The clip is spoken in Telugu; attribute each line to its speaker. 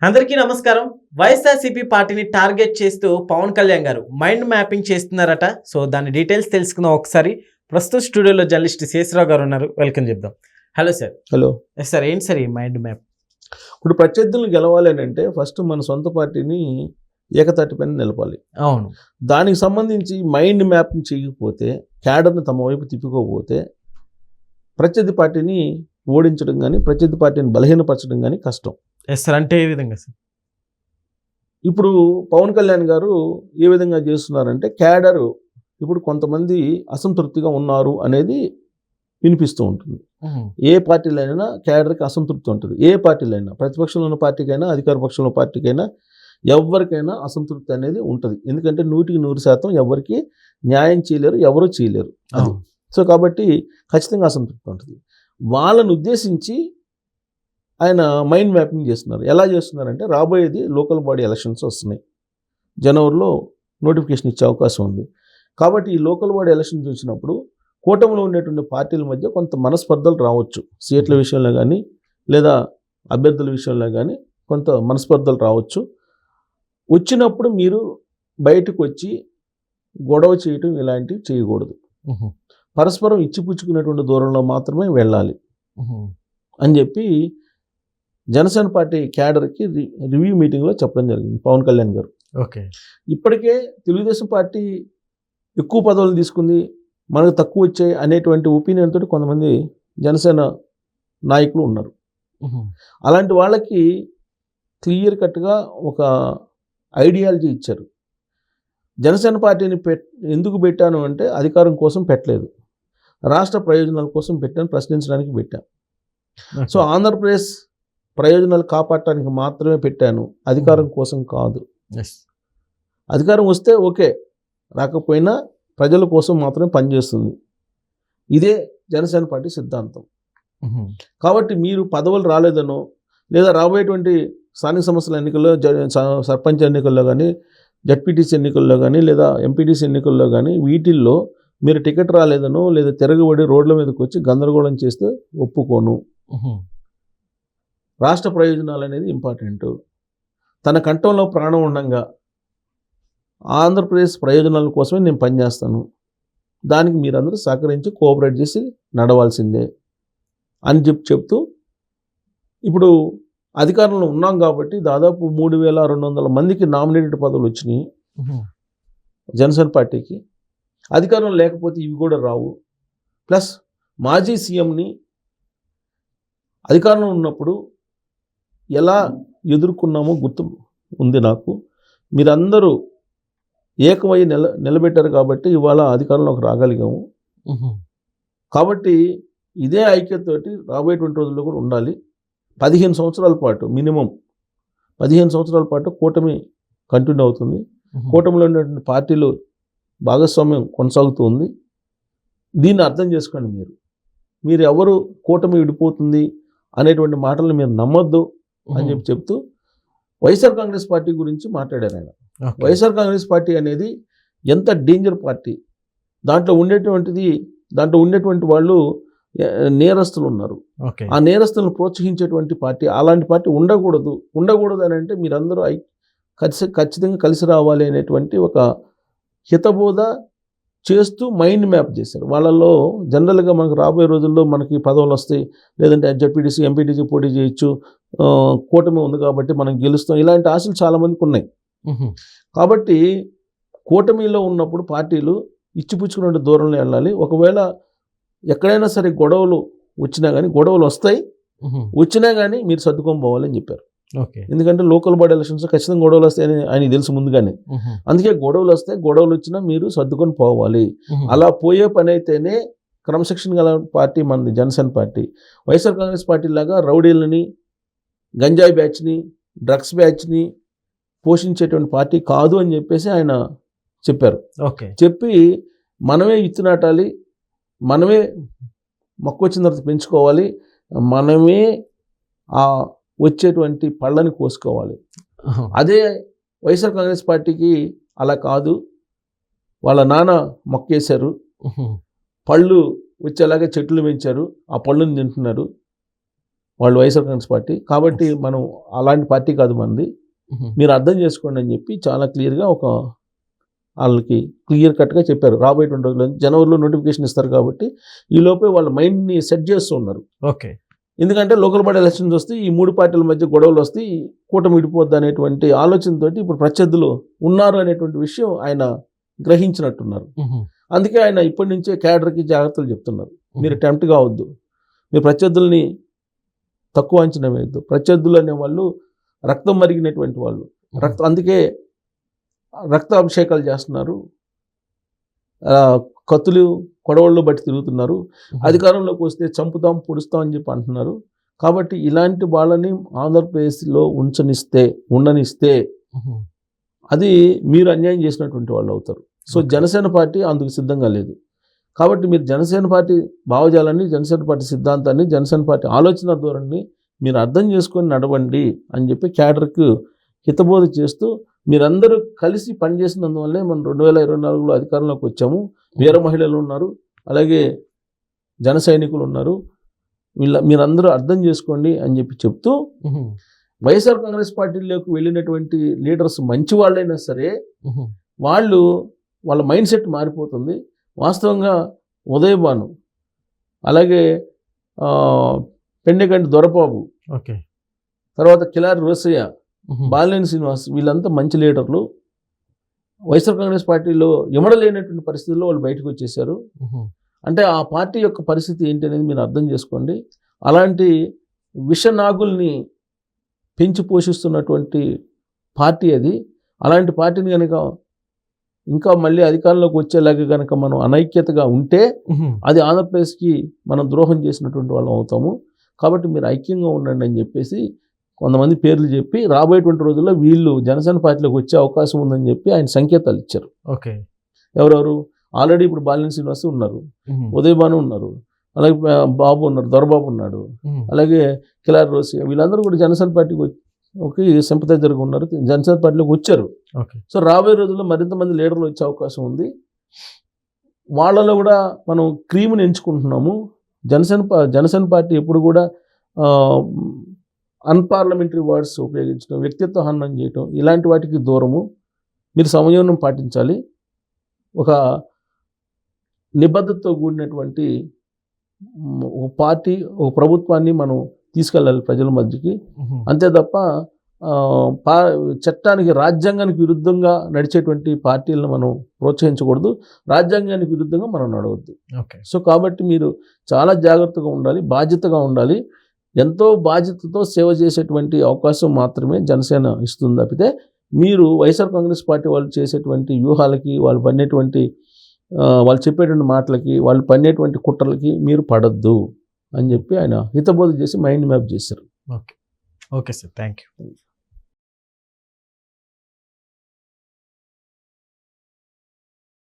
Speaker 1: అందరికీ నమస్కారం. వైఎస్ఆర్సీపీ పార్టీని టార్గెట్ చేస్తూ పవన్ కళ్యాణ్ గారు మైండ్ మ్యాపింగ్ చేస్తున్నారట. సో దాని డీటెయిల్స్ తెలుసుకుందాం ఒకసారి. ప్రస్తుతం స్టూడియోలో జర్నలిస్ట్ శేషరావు గారు ఉన్నారు. వెల్కమ్ చెప్దాం. Hello sir.
Speaker 2: హలో
Speaker 1: సార్, ఏంటి సార్ ఈ మైండ్ మ్యాప్?
Speaker 2: ఇప్పుడు ప్రత్యర్థులను గెలవాలి అని అంటే ఫస్ట్ మన సొంత పార్టీని ఏకతాటిపైన నిలపాలి.
Speaker 1: అవును.
Speaker 2: దానికి సంబంధించి మైండ్ మ్యాప్ని చేయకపోతే, క్యాడర్ని తమ వైపు తిప్పుకోకపోతే ప్రత్యర్థి పార్టీని ఓడించడం కానీ, ప్రత్యర్థి పార్టీని బలహీనపరచడం కానీ కష్టం.
Speaker 1: సార్, అంటే ఏ విధంగా సార్?
Speaker 2: ఇప్పుడు పవన్ కళ్యాణ్ గారు ఏ విధంగా చేస్తున్నారంటే, క్యాడరు ఇప్పుడు కొంతమంది అసంతృప్తిగా ఉన్నారు అనేది వినిపిస్తూ ఉంటుంది. ఏ పార్టీలైనా క్యాడర్కి అసంతృప్తి ఉంటుంది. ఏ పార్టీలైనా, ప్రతిపక్షంలో ఉన్న పార్టీకైనా, అధికార పక్షంలో పార్టీకైనా, ఎవరికైనా అసంతృప్తి అనేది ఉంటుంది. ఎందుకంటే 100% ఎవరికి న్యాయం చేయలేరు, ఎవరు చేయలేరు. అది సో కాబట్టి ఖచ్చితంగా అసంతృప్తి ఉంటుంది. వాళ్ళను ఉద్దేశించి ఆయన మైండ్ మ్యాపింగ్ చేస్తున్నారు. ఎలా చేస్తున్నారంటే, రాబోయేది లోకల్ బాడీ ఎలక్షన్స్ వస్తున్నాయి. జనవరిలో నోటిఫికేషన్ ఇచ్చే అవకాశం ఉంది. కాబట్టి ఈ లోకల్ బాడీ ఎలక్షన్స్ వచ్చినప్పుడు కూటమిలో ఉండేటువంటి పార్టీల మధ్య కొంత మనస్పర్ధలు రావచ్చు. సీట్ల విషయంలో కానీ, లేదా అభ్యర్థుల విషయంలో కానీ కొంత మనస్పర్ధలు రావచ్చు. వచ్చినప్పుడు మీరు బయటకు వచ్చి గొడవ చేయటం ఇలాంటివి చేయకూడదు. పరస్పరం ఇచ్చిపుచ్చుకునేటువంటి దూరంలో మాత్రమే వెళ్ళాలి అని చెప్పి జనసేన పార్టీ క్యాడర్కి రివ్యూ మీటింగ్లో చెప్పడం జరిగింది పవన్ కళ్యాణ్ గారు.
Speaker 1: ఓకే.
Speaker 2: ఇప్పటికే తెలుగుదేశం పార్టీ ఎక్కువ పదవులు తీసుకుంది, మనకు తక్కువ వచ్చాయి అనేటువంటి ఒపీనియన్ తోటి కొంతమంది జనసేన నాయకులు ఉన్నారు. అలాంటి వాళ్ళకి క్లియర్ కట్గా ఒక ఐడియాలజీ ఇచ్చారు. జనసేన పార్టీని ఎందుకు పెట్టాను అంటే, అధికారం కోసం పెట్టలేదు, రాష్ట్ర ప్రయోజనాల కోసం పెట్టాను, ప్రశ్నించడానికి పెట్టాను. సో ఆంధ్రప్రదేశ్ ప్రయోజనాలు కాపాడటానికి మాత్రమే పెట్టాను, అధికారం కోసం కాదు. అధికారం వస్తే ఓకే, రాకపోయినా ప్రజల కోసం మాత్రమే పనిచేస్తుంది. ఇదే జనసేన పార్టీ సిద్ధాంతం. కాబట్టి మీరు పదవులు రాలేదనో, లేదా రాబోయేటువంటి స్థానిక సంస్థల ఎన్నికల్లో, సర్పంచ్ ఎన్నికల్లో కానీ, జడ్పీటీసీ ఎన్నికల్లో కానీ, లేదా ఎంపీటీసీ ఎన్నికల్లో కానీ, వీటిల్లో మీరు టికెట్ రాలేదనో, లేదా తిరగబడి రోడ్ల మీదకి వచ్చి గందరగోళం చేస్తే ఒప్పుకోను. రాష్ట్ర ప్రయోజనాలు అనేది ఇంపార్టెంట్. తన కంఠంలో ప్రాణం ఉండంగా ఆంధ్రప్రదేశ్ ప్రయోజనాల కోసమే నేను పనిచేస్తాను, దానికి మీరందరూ సహకరించి కోఆపరేట్ చేసి నడవాల్సిందే అని చెప్తూ, ఇప్పుడు అధికారంలో ఉన్నాం కాబట్టి దాదాపు 3200 మందికి నామినేటెడ్ పదవులు వచ్చినాయి జనసేన పార్టీకి. అధికారం లేకపోతే ఇవి కూడా రావు. ప్లస్ మాజీ సీఎంని అధికారంలో ఉన్నప్పుడు ఎలా ఎదుర్కొన్నామో గుర్తు ఉంది నాకు. మీరందరూ ఏకమై నిలబెట్టారు కాబట్టి ఇవాళ అధికారంలోకి రాగలిగాము. కాబట్టి ఇదే ఐక్యతతోటి రాబోయేటువంటి రోజుల్లో కూడా ఉండాలి. 15 సంవత్సరాల పాటు, మినిమం 15 సంవత్సరాల పాటు కూటమి కంటిన్యూ అవుతుంది. కూటమిలో ఉన్నటువంటి పార్టీలు భాగస్వామ్యం కొనసాగుతుంది. దీన్ని అర్థం చేసుకోండి. మీరు ఎవరు కూటమి విడిపోతుంది అనేటువంటి మాటలను మీరు నమ్మొద్దు అని చెప్తూ వైఎస్ఆర్ కాంగ్రెస్ పార్టీ గురించి మాట్లాడారు ఆయన. వైఎస్ఆర్ కాంగ్రెస్ పార్టీ అనేది ఎంత డేంజర్ పార్టీ, దాంట్లో ఉండేటువంటి వాళ్ళు నేరస్తులు ఉన్నారు. ఆ నేరస్తులను ప్రోత్సహించేటువంటి పార్టీ, అలాంటి పార్టీ ఉండకూడదు అని అంటే మీరందరూ ఖచ్చితంగా కలిసి రావాలి అనేటువంటి ఒక హితబోధ చేస్తూ మైండ్ మ్యాప్ చేశారు. వాళ్ళల్లో జనరల్గా మనకు రాబోయే రోజుల్లో మనకి పదవులు వస్తాయి, లేదంటే జడ్పీటీసీ ఎంపీటీసీ పోటీ చేయొచ్చు, కూటమి ఉంది కాబట్టి మనం గెలుస్తాం, ఇలాంటి ఆశలు చాలామందికి ఉన్నాయి. కాబట్టి కూటమిలో ఉన్నప్పుడు పార్టీలు ఇచ్చిపుచ్చుకునే దూరంలో వెళ్ళాలి. ఒకవేళ ఎక్కడైనా సరే గొడవలు వచ్చినా కానీ, గొడవలు వచ్చినా కానీ మీరు సర్దుకొని పోవాలని చెప్పారు. ఎందుకంటే లోకల్ బాడీ ఎలక్షన్స్ ఖచ్చితంగా గొడవలు వస్తాయని ఆయనకి తెలుసు ముందుగానే. అందుకే గొడవలు వచ్చినా మీరు సర్దుకొని పోవాలి. అలా పోయే పని అయితేనే క్రమశిక్షణ గల పార్టీ మనది జనసేన పార్టీ. వైఎస్ఆర్ కాంగ్రెస్ పార్టీ లాగా రౌడీలని, గంజాయి బ్యాచ్ని, డ్రగ్స్ బ్యాచ్ని పోషించేటువంటి పార్టీ కాదు అని చెప్పేసి ఆయన చెప్పారు. చెప్పి మనమే ఇత్తు నాటాలి, మనమే మొక్క వచ్చిన తర్వాత పెంచుకోవాలి, మనమే ఆ వచ్చేటువంటి పళ్ళని కోసుకోవాలి. అదే వైఎస్ఆర్ కాంగ్రెస్ పార్టీకి అలా కాదు. వాళ్ళ నాన్న మొక్కేశారు, పళ్ళు వచ్చేలాగా చెట్లు పెంచారు, ఆ పళ్ళుని తింటున్నారు. వాళ్ళు వైఎస్ఆర్ కాంగ్రెస్ పార్టీ. కాబట్టి మనం అలాంటి పార్టీ కాదు మనది, మీరు అర్థం చేసుకోండి అని చెప్పి చాలా క్లియర్గా వాళ్ళకి క్లియర్ కట్గా చెప్పారు. రాబోయేటువంటి రోజుల్లో జనవరిలో నోటిఫికేషన్ ఇస్తారు కాబట్టి ఈ లోపే వాళ్ళ మైండ్ని సెట్ చేస్తూ ఉన్నారు.
Speaker 1: ఓకే.
Speaker 2: ఎందుకంటే లోకల్ బాడీ ఎలక్షన్స్ వస్తే ఈ 3 పార్టీల మధ్య గొడవలు వస్తాయి, కూటమి విడిపోద్ది అనేటువంటి ఆలోచనతోటి ఇప్పుడు ప్రత్యర్థులు ఉన్నారు అనేటువంటి విషయం ఆయన గ్రహించినట్టున్నారు. అందుకే ఆయన ఇప్పటి నుంచే క్యాడర్కి జాగ్రత్తలు చెప్తున్నారు. మీరు టెంప్ట్ కావద్దు, మీ ప్రత్యర్థుల్ని తక్కువ అంచనా వేయద్దు. ప్రత్యర్థులు అనే వాళ్ళు రక్తం మరిగినటువంటి వాళ్ళు, అందుకే రక్తాభిషేకాలు చేస్తున్నారు, కత్తులు కొడవళ్ళు బట్టి తిరుగుతున్నారు, అధికారంలోకి వస్తే చంపుతాం పొడుస్తాం అని చెప్పి అంటున్నారు. కాబట్టి ఇలాంటి వాళ్ళని ఆంధ్రప్రదేశ్లో ఉండనిస్తే అది మీరు అన్యాయం చేసినటువంటి వాళ్ళు అవుతారు. సో జనసేన పార్టీ అందుకు సిద్ధంగా లేదు. కాబట్టి మీరు జనసేన పార్టీ భావజాలాన్ని, జనసేన పార్టీ సిద్ధాంతాన్ని, జనసేన పార్టీ ఆలోచన ధోరణిని మీరు అర్థం చేసుకొని నడవండి అని చెప్పి క్యాడర్కు హితబోధ చేస్తూ మీరందరూ కలిసి పనిచేసినందువల్లే మనం 2024లో అధికారంలోకి వచ్చాము. వీర మహిళలు ఉన్నారు, అలాగే జన సైనికులు ఉన్నారు, మీరందరూ అర్థం చేసుకోండి అని చెప్పి చెప్తూ వైఎస్ఆర్ కాంగ్రెస్ పార్టీలోకి వెళ్ళినటువంటి లీడర్స్ మంచి వాళ్ళైనా సరే వాళ్ళ మైండ్ సెట్ మారిపోతుంది. వాస్తవంగా ఉదయభాను, అలాగే పెండెకంటి దొరబాబు, తర్వాత కిలారి రోసయ్య, బాలినేని శ్రీనివాస్, వీళ్ళంతా మంచి లీడర్లు. వైఎస్ఆర్ కాంగ్రెస్ పార్టీలో ఇమడలేనటువంటి పరిస్థితుల్లో వాళ్ళు బయటకు వచ్చేసారు. అంటే ఆ పార్టీ యొక్క పరిస్థితి ఏంటి అనేది మీరు అర్థం చేసుకోండి. అలాంటి విషనాగుల్ని పెంచి పోషిస్తున్నటువంటి పార్టీ అది. అలాంటి పార్టీని కనుక ఇంకా మళ్ళీ అధికారంలోకి వచ్చేలాగా కనుక మనం అనైక్యతగా ఉంటే అది ఆంధ్రప్రదేశ్కి మనం ద్రోహం చేసినటువంటి వాళ్ళం అవుతాము. కాబట్టి మీరు ఐక్యంగా ఉండండి అని చెప్పేసి కొంతమంది పేర్లు చెప్పి రాబోయేటువంటి రోజుల్లో వీళ్ళు జనసేన పార్టీలోకి వచ్చే అవకాశం ఉందని చెప్పి ఆయన సంకేతాలు ఇచ్చారు.
Speaker 1: ఓకే.
Speaker 2: ఎవరెవరు? ఆల్రెడీ ఇప్పుడు బాలినేని శ్రీనివాస్ ఉన్నారు, ఉదయభాను ఉన్నారు, అలాగే బాబు ఉన్నారు, దొరబాబు ఉన్నాడు, అలాగే కిలారి రోసి, వీళ్ళందరూ కూడా జనసేన పార్టీకి సింపథైజర్గా ఉన్నారు, జనసేన పార్టీలోకి వచ్చారు. సో రాబోయే రోజుల్లో మరింత మంది లీడర్లు వచ్చే అవకాశం ఉంది. వాళ్ళలో కూడా మనం క్రీమ్ని ఎంచుకుంటున్నాము. జనసేన పార్టీ ఎప్పుడు కూడా అన్పార్లమెంటరీ వర్డ్స్ ఉపయోగించడం, వ్యక్తిత్వ హననం చేయటం, ఇలాంటి వాటికి దూరము. మీరు సంయమనం పాటించాలి. ఒక నిబద్ధతతో కూడినటువంటి ఒక పార్టీ, ఒక ప్రభుత్వాన్ని మనం తీసుకెళ్ళాలి ప్రజల మధ్యకి. అంతే తప్ప చట్టానికి, రాజ్యాంగానికి విరుద్ధంగా నడిచేటువంటి పార్టీలను మనం ప్రోత్సహించకూడదు, రాజ్యాంగానికి విరుద్ధంగా మనం నడవద్దు. సో కాబట్టి మీరు చాలా జాగ్రత్తగా ఉండాలి, బాధ్యతగా ఉండాలి. ఎంతో బాధ్యతతో సేవ చేసేటువంటి అవకాశం మాత్రమే జనసేన ఇస్తుంది తప్పితే మీరు వైఎస్ఆర్ కాంగ్రెస్ పార్టీ వాళ్ళు చేసేటువంటి వ్యూహాలకి, వాళ్ళు చెప్పేటువంటి మాటలకి, వాళ్ళు పన్నేటువంటి కుట్రలకి మీరు పడద్దు అని చెప్పి ఆయన హితబోధ చేసి మైండ్ మ్యాప్ చేశారు.
Speaker 1: Okay sir, thank you.